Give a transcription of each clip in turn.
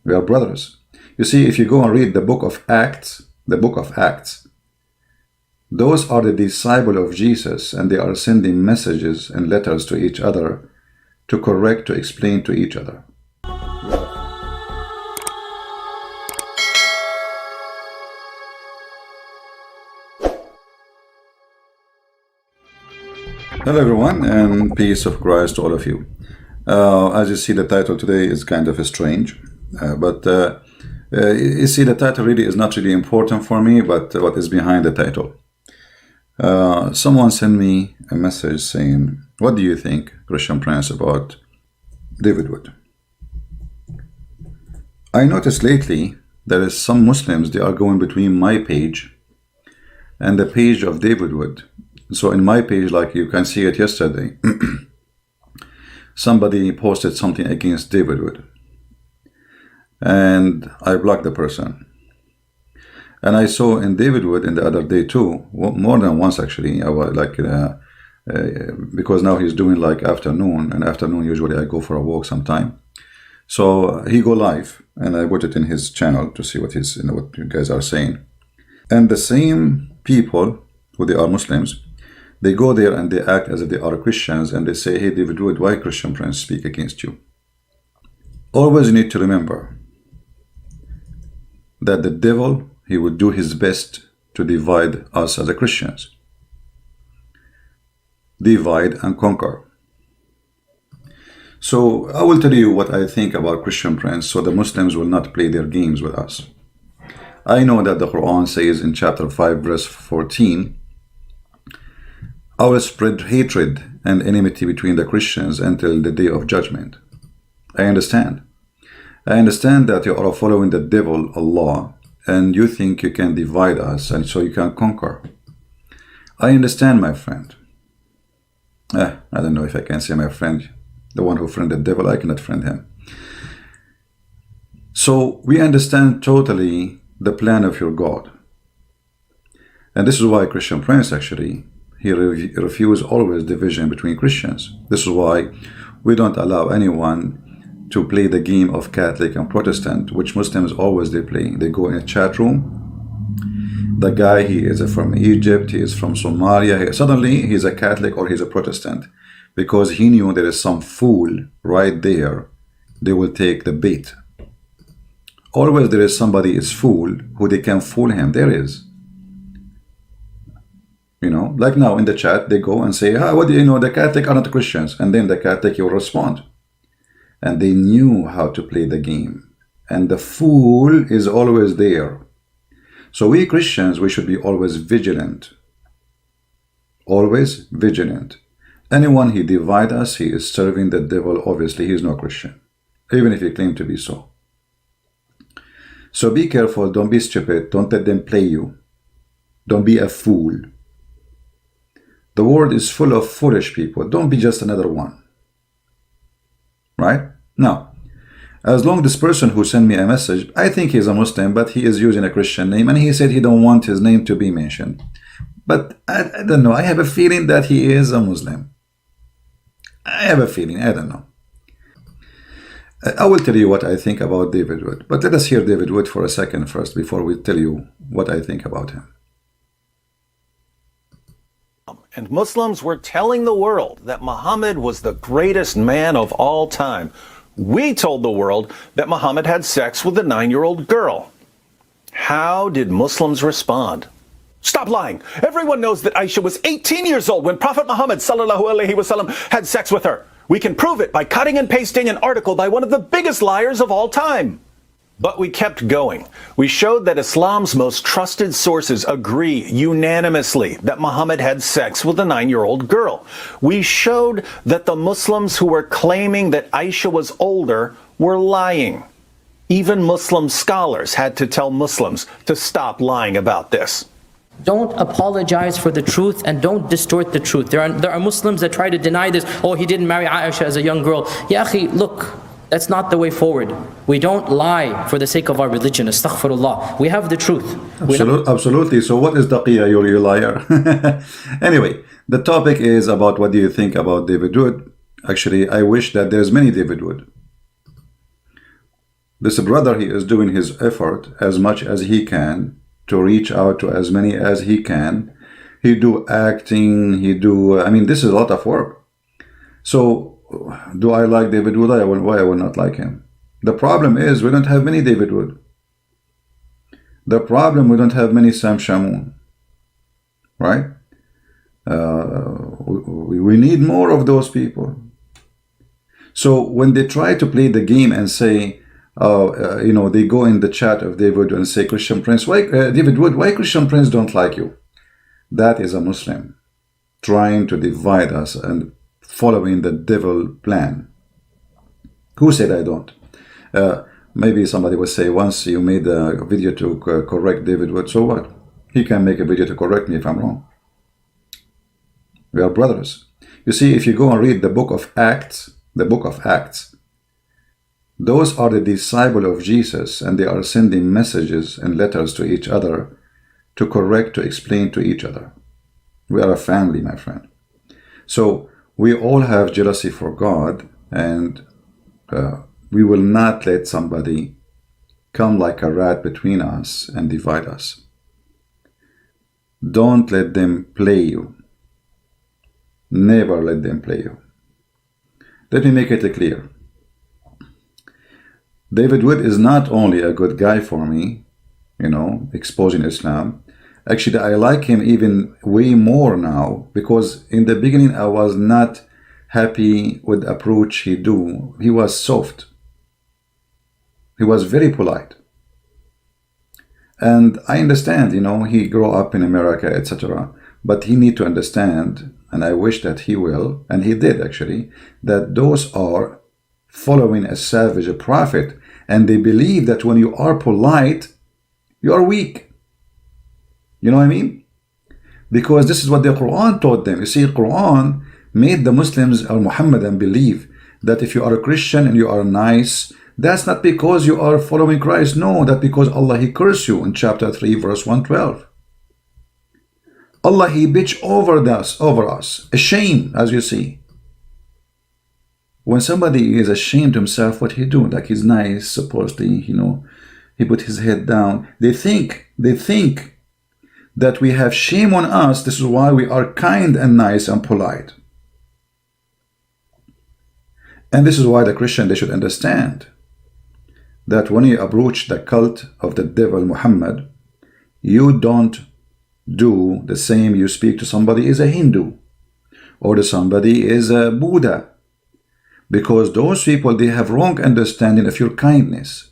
We are brothers. You see, if you go and read the book of Acts, those are the disciples of Jesus, and they are sending messages and letters to each other to correct, to explain to each other. Hello everyone, and peace of Christ to all of you. As you see, the title today is kind of strange, but you see, the title really is not really important for me, but what is behind the title. Someone sent me a message saying, what do you think, Christian Prince, about David Wood? I noticed lately there is some Muslims, they are going between my page and the page of David Wood. So in my page, like you can see it yesterday, somebody posted something against David Wood, and I blocked the person. And I saw in David Wood in the other day too, more than once actually, I was like, because now he's doing like afternoon, and afternoon usually I go for a walk sometime. So he go live, and I put it in his channel to see what his, what you guys are saying. And the same people who they are Muslims, they go there and they act as if they are Christians, and they say, hey David Wood, why Christian Prince speak against you? Always you need to remember that the devil, he would do his best to divide us as a Christians. Divide and conquer. So I will tell you what I think about Christian Prince, so the Muslims will not play their games with us. I know that the Quran says in chapter 5 verse 14, I will spread hatred and enmity between the Christians until the day of judgment. I understand. I understand that you are following the devil, Allah, and you think you can divide us and so you can conquer. I understand, my friend. I don't know if I can say my friend. The one who friended the devil, I cannot friend him. So we understand totally the plan of your God. And this is why Christian Prince actually, he refuses always division between Christians. This is why we don't allow anyone to play the game of Catholic and Protestant, which Muslims always they play. They go in a chat room. The guy, he is from Egypt, he is from Somalia. Suddenly he's a Catholic or he's a Protestant, because he knew there is some fool right there. They will take the bait. Always there is somebody is fool who they can fool him. There is. You know, like now in the chat, they go and say, what do you know, the Catholic are not Christians. And then the Catholic will respond. And they knew how to play the game. And the fool is always there. So we Christians, we should be always vigilant. Always vigilant. Anyone he divide us, he is serving the devil. Obviously, he is no Christian, even if he claims to be so. So be careful. Don't be stupid. Don't let them play you. Don't be a fool. The world is full of foolish people. Don't be just another one. Right? Now, as long as this person who sent me a message, I think he's a Muslim, but he is using a Christian name, and he said he don't want his name to be mentioned. But I don't know. I have a feeling that he is a Muslim. I have a feeling. I don't know. I will tell you what I think about David Wood. But let us hear David Wood for a second first before we tell you what I think about him. And Muslims were telling the world that Muhammad was the greatest man of all time. We told the world that Muhammad had sex with a 9-year-old girl. How did Muslims respond? Stop lying. Everyone knows that Aisha was 18 years old when Prophet Muhammad ﷺ had sex with her. We can prove it by cutting and pasting an article by one of the biggest liars of all time. But we kept going. We showed that Islam's most trusted sources agree unanimously that Muhammad had sex with a 9-year-old girl. We showed that the Muslims who were claiming that Aisha was older were lying. Even Muslim scholars had to tell Muslims to stop lying about this. Don't apologize for the truth and don't distort the truth. There are Muslims that try to deny this. Oh, he didn't marry Aisha as a young girl. Ya akhi, look, that's not the way forward. We don't lie for the sake of our religion. Astaghfirullah. We have the truth. Absolutely. So what is taqiyya, you liar? Anyway, the topic is about what do you think about David Wood. Actually, I wish that there's many David Wood. This brother, he is doing his effort as much as he can to reach out to as many as he can. He do acting, he do, I mean, this is a lot of work. So, do I like David Wood? Why I will not like him? The problem is we don't have many David Wood. The problem, we don't have many Sam Shamoun. Right? We need more of those people. So when they try to play the game and say, you know, they go in the chat of David Wood and say, Christian Prince, why David Wood, why Christian Prince don't like you? That is a Muslim trying to divide us and following the devil plan. Who said I don't? Maybe somebody will say, once you made a video to correct David Wood, so what? He can make a video to correct me if I'm wrong. We are brothers. You see, if you go and read the book of Acts, those are the disciples of Jesus, and they are sending messages and letters to each other to correct, to explain to each other. We are a family, my friend. So we all have jealousy for God, and we will not let somebody come like a rat between us and divide us. Don't let them play you. Never let them play you. Let me make it clear. David Wood is not only a good guy for me, you know, exposing Islam. Actually, I like him even way more now, because in the beginning I was not happy with the approach he do. He was soft. He was very polite. And I understand, you know, he grew up in America, etc. But he need to understand, and I wish that he will, and he did actually, that those are following a savage, a prophet, and they believe that when you are polite, you are weak. You know what I mean? Because this is what the Quran taught them. You see, Quran made the Muslims or Muhammadan believe that if you are a Christian and you are nice, that's not because you are following Christ. No, that's because Allah, He cursed you in chapter 3, verse 112. Allah, He bitch over us, ashamed, as you see. When somebody is ashamed himself, what he do? Like he's nice, supposedly, you know, he put his head down. They think that we have shame on us. This is why we are kind and nice and polite. And this is why the Christian, they should understand that when you approach the cult of the devil Muhammad, you don't do the same you speak to somebody is a Hindu or to somebody is a Buddha, because those people, they have wrong understanding of your kindness.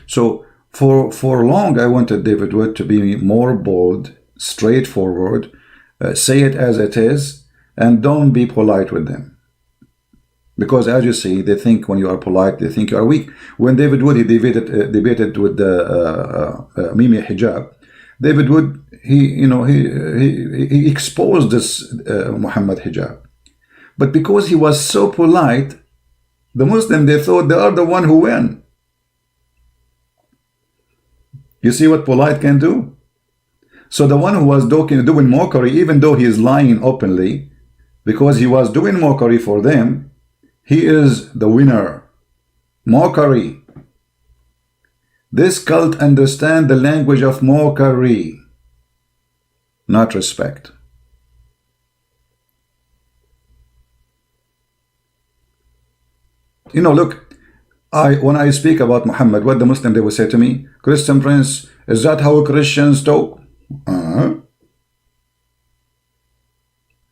So for long I wanted David Wood to be more bold, straightforward, say it as it is, and don't be polite with them. Because as you see, they think when you are polite, they think you are weak. When David Wood, he debated with Mimi Hijab, David Wood, he exposed this Muhammad Hijab. But because he was so polite, the Muslim, they thought they are the one who win. You see what polite can do? So the one who was doing mockery, even though he is lying openly, because he was doing mockery for them, he is the winner. Mockery. This cult understand the language of mockery, not respect. You know, look, when I speak about Muhammad, what the Muslim, they will say to me, Christian Prince, is that how Christians talk?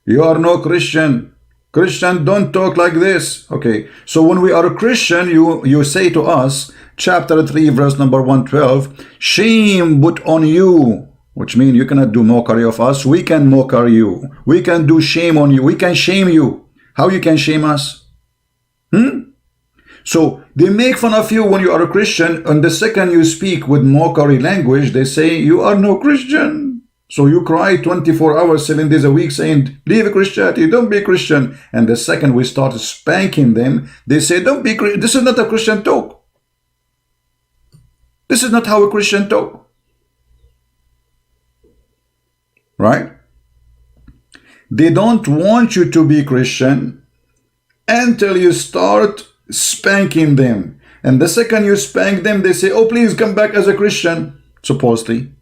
You are no Christian. Christian don't talk like this. Okay, so when we are a Christian, you say to us, chapter 3, verse number 112, shame put on you, which means you cannot do mockery of us. We can mocker you. We can do shame on you. We can shame you. How you can shame us? So they make fun of you when you are a Christian, and the second you speak with mockery language, they say you are no Christian. So you cry 24 hours, 7 days a week saying, leave Christianity, don't be Christian. And the second we start spanking them, they say, don't be Christian. This is not a Christian talk. This is not how a Christian talk. Right? They don't want you to be Christian until you start spanking them. And the second you spank them, they say, oh, please come back as a Christian, supposedly.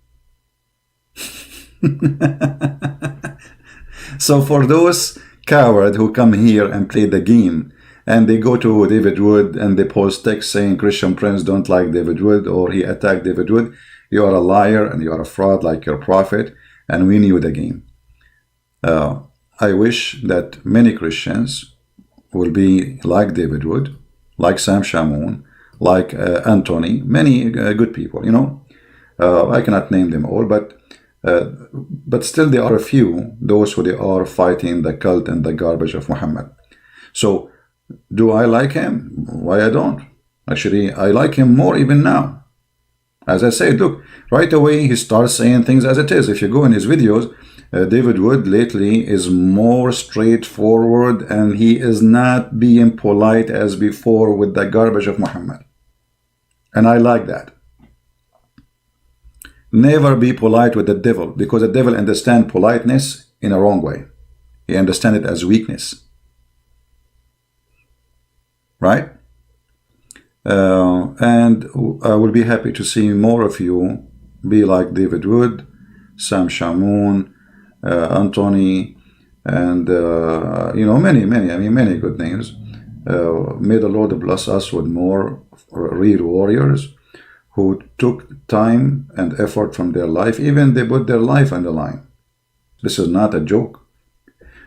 So for those cowards who come here and play the game, and they go to David Wood and they post text saying Christian Prince don't like David Wood, or he attacked David Wood, you are a liar and you are a fraud like your prophet, and we knew the game. I wish that many Christians will be like David Wood, like Sam Shamoun, like Anthony, many good people, you know. I cannot name them all, but still there are a few, those who they are fighting the cult and the garbage of Muhammad. So do I like him? Why I don't? Actually, I like him more even now. As I said, look, right away he starts saying things as it is. If you go in his videos, David Wood lately is more straightforward, and he is not being polite as before with the garbage of Muhammad. And I like that. Never be polite with the devil, because the devil understands politeness in a wrong way. He understands it as weakness. Right? And I will be happy to see more of you be like David Wood, Sam Shamoun, Anthony, and you know, many good names. May the Lord bless us with more real warriors who took time and effort from their life. Even they put their life on the line. This is not a joke.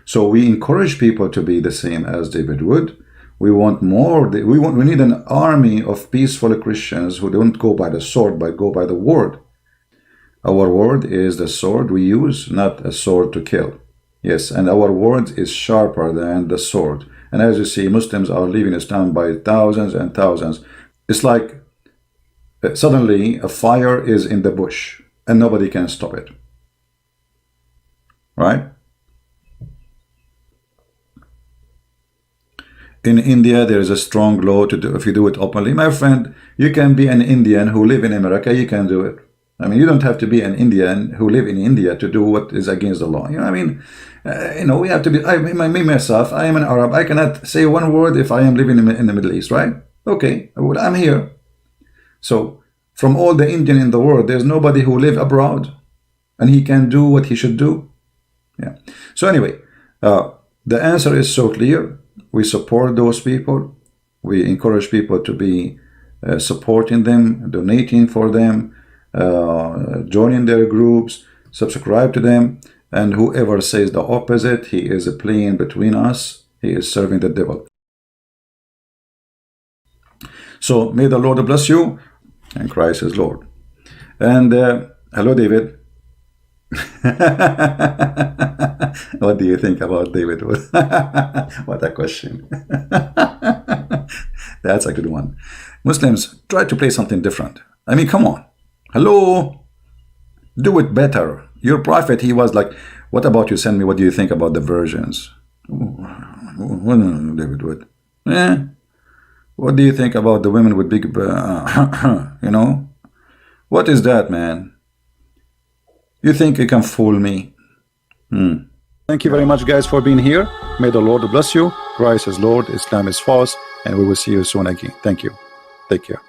So we encourage people to be the same as David Wood. We want more. We need an army of peaceful Christians who don't go by the sword, but go by the word. Our word is the sword we use, not a sword to kill. Yes, and our word is sharper than the sword. And as you see, Muslims are leaving Islam by thousands and thousands. It's like suddenly a fire is in the bush and nobody can stop it. Right? In India, there is a strong law to do, if you do it openly. My friend, you can be an Indian who live in America, you can do it. I mean, you don't have to be an Indian who live in India to do what is against the law. You know, I mean, you know, we have to be, me myself, I am an Arab. I cannot say one word if I am living in the Middle East, right? Okay, well, I'm here. So, from all the Indian in the world, there's nobody who live abroad and he can do what he should do. Yeah. So anyway, the answer is so clear. We support those people. We encourage people to be supporting them, donating for them, joining their groups, subscribe to them. And whoever says the opposite, he is playing between us. He is serving the devil. So may the Lord bless you, and Christ is Lord. And hello, David. What do you think about David? What a question. That's a good one. Muslims, try to play something different. I mean, come on. Hello. Do it better. Your prophet, he was like, what about you send me, what do you think about the virgins? David Wood. What do you think about the women with big, you know? What is that, man? You think you can fool me? Thank you very much, guys, for being here. May the Lord bless you. Christ is Lord, Islam is false, and we will see you soon again. Thank you. Take care.